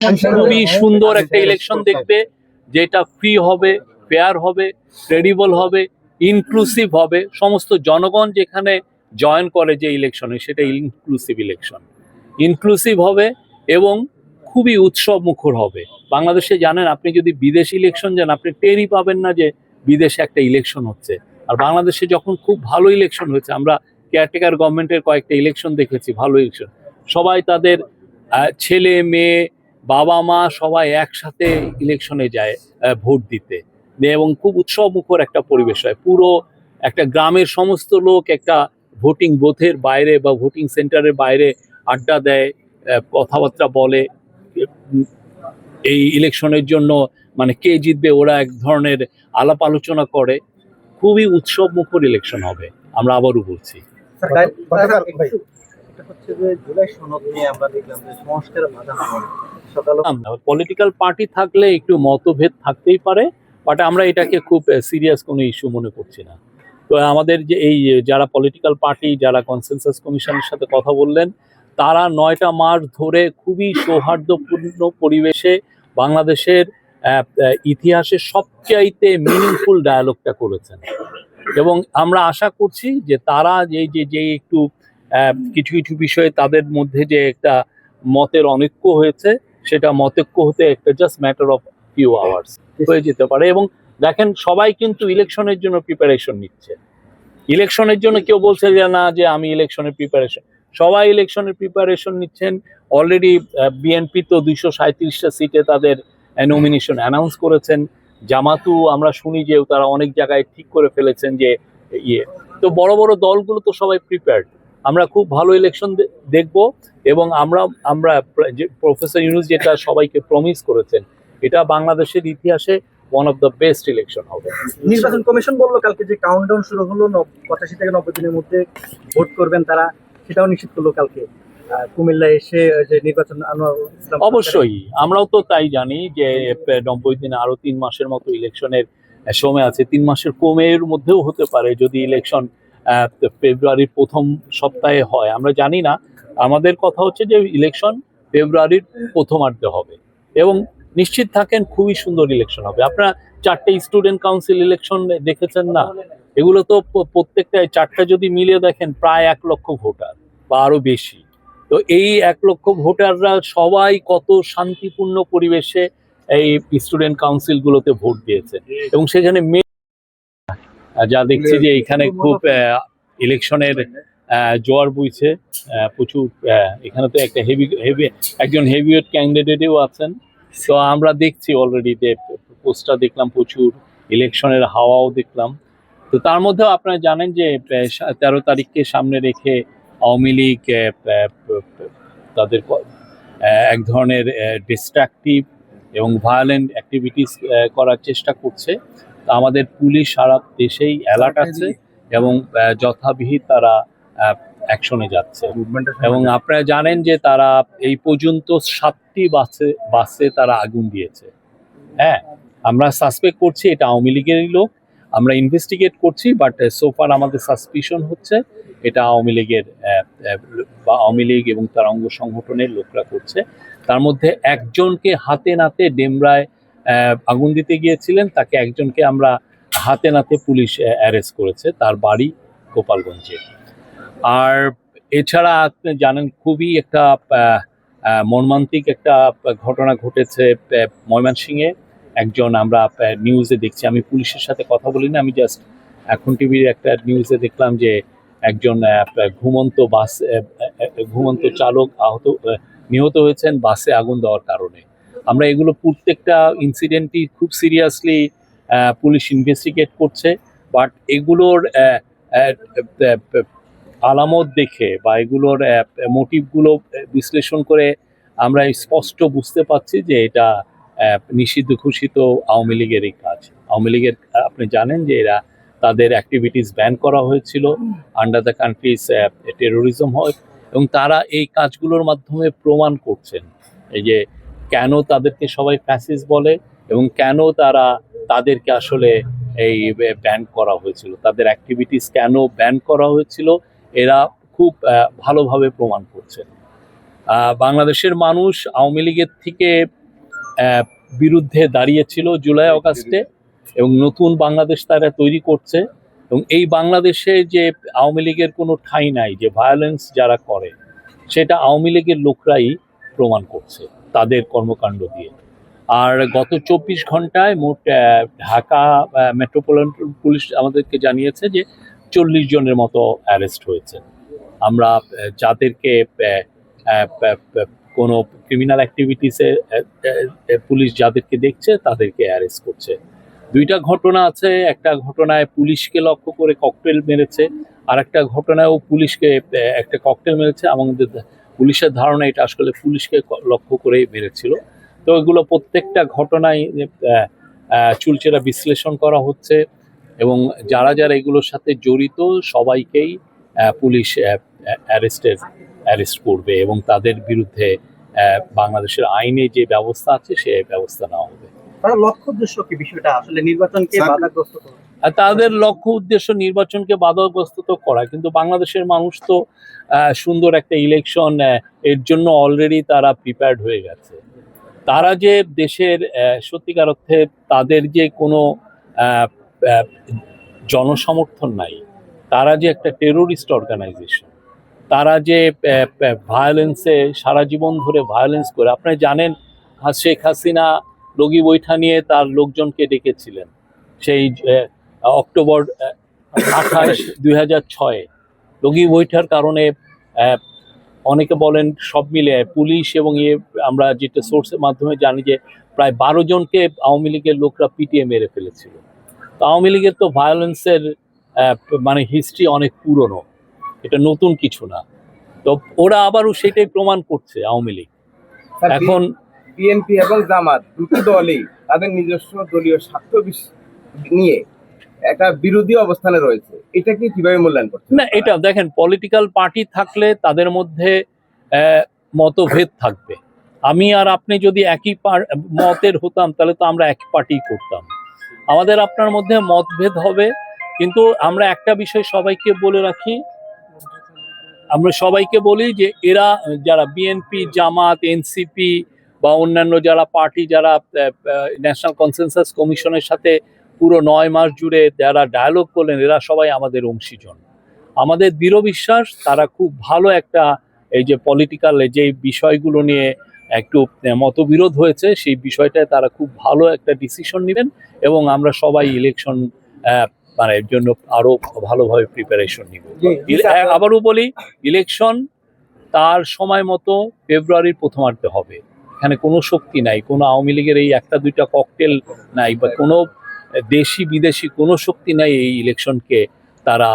খুবই সুন্দর একটা ইলেকশন দেখবে, যেটা ফ্রি হবে, ফেয়ার হবে, ক্রেডিবল হবে, ইনক্লুসিভ হবে। সমস্ত জনগণ যেখানে জয়েন করে যে ইলেকশনে, সেটা ইনক্লুসিভ ইলেকশন, ইনক্লুসিভ হবে এবং খুবই উৎসব মুখর হবে। বাংলাদেশে জানেন, আপনি যদি বিদেশি ইলেকশন যান, আপনি টেরই পাবেন না যে বিদেশে একটা ইলেকশন হচ্ছে। আর বাংলাদেশে যখন খুব ভালো ইলেকশন হয়েছে, আমরা কেয়ারটেকার গভর্নমেন্টের কয়েকটা ইলেকশন দেখেছি, ভালো ইলেকশন, সবাই তাদের ছেলে মেয়ে বাবা মা সবাই একসাথে ইলেকশনে যায় ভোট দিতে, এবং খুব উৎসব মুখর একটা পরিবেশ হয়। পুরো একটা গ্রামের সমস্ত লোক একটা ভোটিং বুথের বাইরে বা ভোটিং সেন্টারের বাইরে আড্ডা দেয়, কথাবার্তা বলে এই ইলেকশনের জন্য, মানে কে জিতবে ওরা এক ধরনের আলাপ আলোচনা করে। খুবই উৎসব মুখর ইলেকশন হবে, আমরা আবারও বলছি। পলিটিক্যাল পার্টি থাকলে একটু মতভেদ থাকতেই পারে, বাট আমরা এটাকে খুব সিরিয়াস কোনো ইস্যু মনে করছি না। তো আমাদের যে এই যারা পলিটিক্যাল পার্টি, যারা কনসেনসাস কমিশনের সাথে কথা বললেন, তারা 9টা মাস ধরে খুবই সৌহার্দ্যপূর্ণ পরিবেশে বাংলাদেশের ইতিহাসের সবচাইতে মিনিংফুল ডায়ালগটা করেছেন। এবং আমরা আশা করছি যে তারা যে একটু কিছু কিছু বিষয়ে তাদের মধ্যে যে একটা মতের অনৈক্য হয়েছে, সেটা মতৈক্য হতে একটা just matter of few hours হয়ে যেতে পারে। এবং দেখেন, সবাই কিন্তু ইলেকশনের জন্য প্রিপারেশন নিচ্ছে। ইলেকশনের জন্য কেউ বলছে যে না, যে আমি ইলেকশনের প্রিপারেশন, সবাই ইলেকশনের প্রিপারেশন নিচ্ছেন। অলরেডি বিএনপি তো 237টা সিটে তাদের নমিনেশন অ্যানাউন্স করেছেন। জামাতু আমরা শুনি যে তারা অনেক জায়গায় ঠিক করে ফেলেছেন যে তো বড় বড় দলগুলো তো সবাই প্রিপেয়ার্ড। আমরা খুব ভালো ইলেকশন দেখব, এবং আমরা প্রফেসর ইউনূস যেটা সবাইকে প্রমিস করেছেন, এটা বাংলাদেশের ইতিহাসে one of the best election হবে। নির্বাচন কমিশন বললো কালকে যে কাউন্টডাউন শুরু হলো, 85 থেকে 90 দিনের মধ্যে ভোট করবেন তারা, সেটাও নিশ্চিত করলো কালকে কুমিল্লা এসে যে নির্বাচন। অবশ্যই আমরাও তো তাই জানি যে 90 দিনে আরো 3 মাসের মতো ইলেকশনের সময় আছে। 3 মাসের কমের মধ্যেও হতে পারে যদি ইলেকশন ফেব্রুয়ারির প্রথম সপ্তাহে হয়, আমরা জানি না। আমাদের কথা হচ্ছে যে ইলেকশন ফেব্রুয়ারির প্রথমার্ধে হবে, এবং নিশ্চিত থাকেন খুবই সুন্দর ইলেকশন হবে। আপনারা 4টে স্টুডেন্ট কাউন্সিল ইলেকশন দেখেছেন না? এগুলো তো প্রত্যেকটা 4টা যদি মিলিয়ে দেখেন প্রায় 1 লক্ষ ভোটার বা আরো বেশি। তো এই 1 লক্ষ ভোটাররা সবাই কত শান্তিপূর্ণ পরিবেশে এই স্টুডেন্ট কাউন্সিল গুলোতে ভোট দিয়েছে, এবং সেখানে যা দেখছি যে এখানে খুব ইলেকশনের জোয়ার বইছে প্রচুর। এখানে তো একটা একজন হেভিওয়েট ক্যান্ডিডেটও আছেন। তো আমরা দেখছি অলরেডি যে পোস্টার দেখলাম, প্রচুর ইলেকশনের হাওয়াও দেখলাম। তো তার মধ্যেও আপনারা জানেন যে 13 তারিখকে সামনে রেখে আওয়ামী লীগ তাদের এক ধরনের ডিস্ট্রাকটিভ এবং ভায়োলেন্ট অ্যাক্টিভিটিস করার চেষ্টা করছে। তা আমাদের পুলিশ সারা দেশেই অ্যালার্ট আছে, এবং যথাবিহিত তারা অ্যাকশনে যাচ্ছে। এবং আপনারা জানেন যে তারা এই পর্যন্ত 7টি বাসে তারা আগুন দিয়েছে। হ্যাঁ, আমরা সাসপেক্ট করছি এটা আওয়ামী লীগেরই লোক, আমরা ইনভেস্টিগেট করছি, বাট সোফার আমাদের সাসপিশন হচ্ছে এটা আওয়ামী লীগের বা আওয়ামী লীগ এবং তার অঙ্গ সংগঠনের লোকরা করছে। তার মধ্যে একজনকে হাতে নাতে ডেমরায় আগুন দিতে গিয়েছিলেন, তাকে একজনকে আমরা হাতে নাতে পুলিশ অ্যারেস্ট করেছে, তার বাড়ি গোপালগঞ্জে। আর এছাড়া আপনি জানেন খুবই একটা মর্মান্তিক একটা ঘটনা ঘটেছে ময়মনসিংহে। একজন আমরা নিউজে দেখছি, আমি পুলিশের সাথে কথা বলি না, আমি জাস্ট এখন টিভির একটা নিউজে দেখলাম যে একজন ঘুমন্ত চালক নিহত হয়েছেন বাসে আগুন দেওয়ার কারণে। আমরা এগুলো প্রত্যেকটা ইনসিডেন্টই খুব সিরিয়াসলি পুলিশ ইনভেস্টিগেট করছে, বাট এগুলোর আলামত দেখে বা এগুলোর মোটিভগুলো বিশ্লেষণ করে আমরা স্পষ্ট বুঝতে পারছি যে এটা নিষিদ্ধ ঘোষিত আওয়ামী লীগেরই কাজ। আওয়ামী লীগের আপনি জানেন যে এরা তাদের অ্যাক্টিভিটিস ব্যান করা হয়েছিল আন্ডার দ্য কান্ট্রিজ টেরোরিজম হয়, এবং তারা এই কাজগুলোর মাধ্যমে প্রমাণ করছেন এই যে কেন তাদেরকে সবাই ফ্যাসিস্ট বলে, এবং কেন তাদেরকে আসলে এই ব্যান করা হয়েছিল, তাদের অ্যাক্টিভিটিস কেন ব্যান করা হয়েছিল, এরা খুব ভালোভাবে প্রমাণ করছেন। বাংলাদেশের মানুষ আওয়ামী লীগের থেকে বিরুদ্ধে দাঁড়িয়েছিল জুলাই আগস্টে, এবং নতুন বাংলাদেশ তারা তৈরি করছে। এবং এই বাংলাদেশে যে আওয়ামী লীগের কোনো ঠাঁই নাই, যে ভায়োলেন্স যারা করে সেটা আওয়ামী লীগের লোকরাই প্রমাণ করছে তাদের কর্মকাণ্ড দিয়ে। আর গত 24 ঘন্টায় মোট ঢাকা মেট্রোপলিটন পুলিশ আমাদেরকে জানিয়েছে যে 40 জনের মতো অ্যারেস্ট হয়েছে। আমরা যাদেরকে কোনো ক্রিমিনাল অ্যাক্টিভিটিসে পুলিশ যাদেরকে দেখছে তাদেরকে অ্যারেস্ট করছে। দুইটা ঘটনা আছে, একটা ঘটনায় পুলিশকে লক্ষ্য করে ককটেল মেরেছে, আর একটা ঘটনায়ও পুলিশকে একটা ককটেল মেরেছে। আমাদের পুলিশের ধারণা এটা আসলে পুলিশকে লক্ষ্য করেই মেরেছিল। তো এগুলো প্রত্যেকটা ঘটনায় চুলচেরা বিশ্লেষণ করা হচ্ছে, এবং যারা যারা এগুলোর সাথে জড়িত সবাইকেই পুলিশ অ্যারেস্ট করবে, এবং তাদের বিরুদ্ধে বাংলাদেশের আইনে যে ব্যবস্থা আছে সে ব্যবস্থা নেওয়া হবে। তার লক্ষ্য উদ্দেশ্য কি বিষয়টা আসলে নির্বাচনকে বাধাগ্রস্ত করা? তাদের লক্ষ্য উদ্দেশ্য নির্বাচনকে বাধাগ্রস্ত তো করা, কিন্তু বাংলাদেশের মানুষ তো সুন্দর একটা ইলেকশন এর জন্য অলরেডি তারা প্রিপেয়ার্ড হয়ে গেছে। তারা যে দেশের সত্যিকার অর্থে তাদের যে কোনো জনসমর্থন নাই, তারা যে একটা টেরোরিস্ট অর্গানাইজেশন, তারা যে ভায়োলেন্সে সারা জীবন ধরে ভায়োলেন্স করে। আপনারা জানেন শেখ হাসিনা লগি বৈঠা নিয়ে তার লোকজনকে ডেকেছিলেন সেই অক্টোবর 28, 2006 লগি বৈঠার কারণে অনেকে বলেন সব মিলে পুলিশ এবং আমরা যেটা সোর্সের মাধ্যমে জানি যে প্রায় 12 জনকে আওয়ামী লীগের লোকরা পিটিয়ে মেরে ফেলেছিল। তো আওয়ামী লীগের তো ভায়োলেন্সের মানে হিস্ট্রি অনেক পুরনো, এটা নতুন কিছু না। তো ওরা আবারও সেটাই প্রমাণ করছে আওয়ামী লীগ। এখন বিএনপি এবং জামাত দুটো দলই তাদের নিজস্ব দলীয় স্বার্থ নিয়ে একটা বিরোধী অবস্থানে রয়েছে, এটাকে কিভাবে মূল্যায়ন করছেন? না, এটা দেখেন, পলিটিক্যাল পার্টি থাকলে তাদের মধ্যে মতভেদ থাকবে। আমি আর আপনি যদি একই মতের হতাম তাহলে তো আমরা একই পার্টি করতাম। আমাদের আপনার মধ্যে মতভেদ হবে, কিন্তু আমরা একটা বিষয় সবাইকে বলে রাখি, আমরা সবাইকে বলি যে এরা যারা বিএনপি, জামাত, এনসিপি বা অন্যান্য যারা পার্টি যারা ন্যাশনাল কনসেনসাস কমিশনের সাথে পুরো 9 মাস জুড়ে যারা ডায়ালগ করলেন, এরা সবাই আমাদের অংশীজন। আমাদের দৃঢ় বিশ্বাস তারা খুব ভালো একটা এই যে পলিটিক্যাল যে বিষয়গুলো নিয়ে একটু মতবিরোধ হয়েছে সেই বিষয়টায় তারা খুব ভালো একটা ডিসিশন নেবেন, এবং আমরা সবাই ইলেকশন মানে এর জন্য আরো ভালোভাবে প্রিপারেশন নিব। আবারও বলি, ইলেকশন তার সময় মতো ফেব্রুয়ারির প্রথমার্ধে হবে। এখানে কোনো শক্তি নাই, কোনো আওয়ামী লীগের এই একটা দুইটা ককটেল নাই, বা কোনো দেশি বিদেশি কোনো শক্তি নাই এই ইলেকশনকে তারা